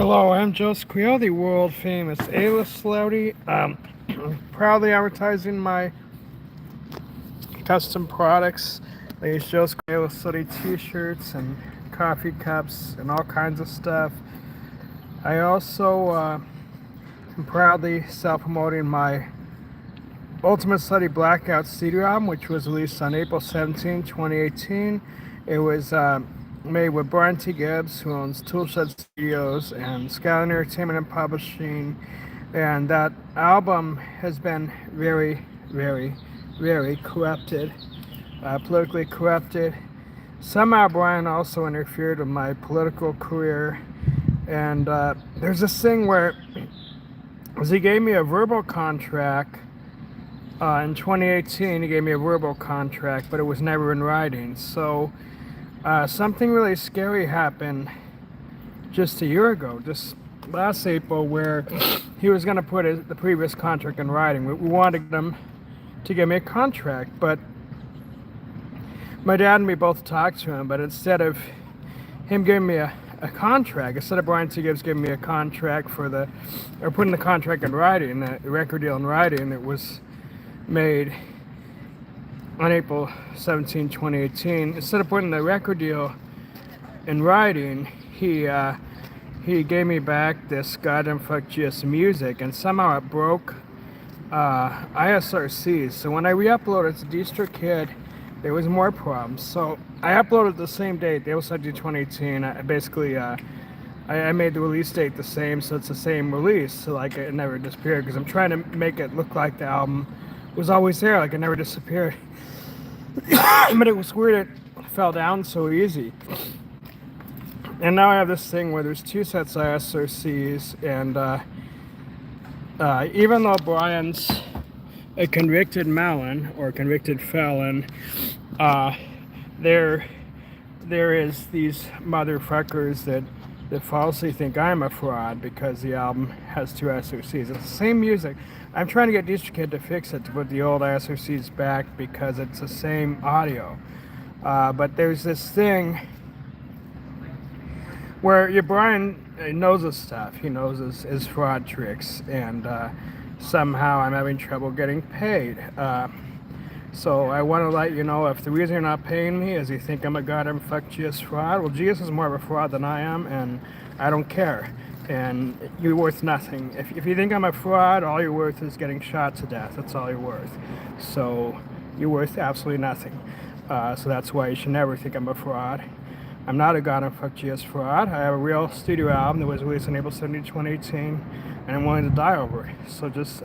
Hello, I'm Joseph Carrillo, the world famous A-list celebrity. Proudly advertising my custom products. These Joseph Carrillo celebrity t-shirts and coffee cups and all kinds of stuff. I also am proudly self-promoting my Ultimate Celebrity Blackout studio album, which was released on April 17, 2018. It was made with Brian T. Gibbs, who owns Toolshed Studios and Skyline Entertainment and Publishing. And that album has been very, very, very corrupted, politically corrupted. Somehow Brian also interfered with my political career. And there's this thing where he gave me a verbal contract. In 2018, he gave me a verbal contract, but it was never in writing. So something really scary happened just a year ago, just last April, where he was going to put the previous contract in writing. We wanted him to give me a contract, but my dad and me both talked to him, but instead of him giving me a contract, instead of Brian T. Gibbs giving me a contract or putting the contract in writing, the record deal in writing, it was made on April 17, 2018. Instead of putting the record deal in writing, he gave me back this goddamn fuck GS music, and somehow it broke ISRCs. So when I re-uploaded to DistroKid, there was more problems. So I uploaded the same date, the April 17, 2018. I made the release date the same, so it's the same release, so like it never disappeared, because I'm trying to make it look like the album was always there, like it never disappeared. But it was weird, it fell down so easy. And now I have this thing where there's two sets of ISRCs, and even though Brian's a convicted melon or convicted felon, there is these motherfuckers that falsely think I'm a fraud because the album has two ISRCs. It's the same music. I'm trying to get DistroKid to fix it, to put the old ISRCs back, because it's the same audio. But there's this thing where Brian knows his stuff. He knows his fraud tricks, and somehow I'm having trouble getting paid. So I want to let you know, if the reason you're not paying me is you think I'm a goddamn fuck GS fraud, well, GS is more of a fraud than I am, and I don't care. And you're worth nothing. If you think I'm a fraud, all you're worth is getting shot to death. That's all you're worth. So you're worth absolutely nothing. So that's why you should never think I'm a fraud. I'm not a goddamn fuck GS fraud. I have a real studio album that was released on April 17, 2018, and I'm willing to die over it. So just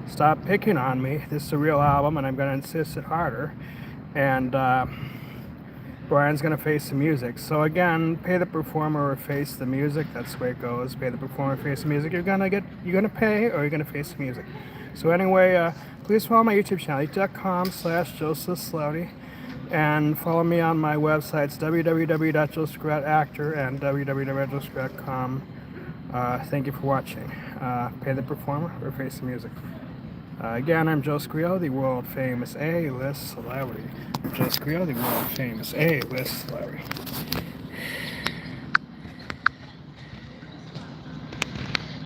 stop picking on me. This is a real album, and I'm going to insist it harder. And Brian's going to face the music. So again, pay the performer or face the music. That's the way it goes. Pay the performer, face the music. You're going to pay, or you're going to face the music. So anyway, please follow my YouTube channel, youtube.com/josephwcarrillo, and follow me on my websites, www.josephwcarrillo and www.josephwcarrillo.com. Thank you for watching. Pay the performer or face the music. Again, I'm Joseph Carrillo, the world famous A-list celebrity. Joseph Carrillo, the world famous A-list celebrity.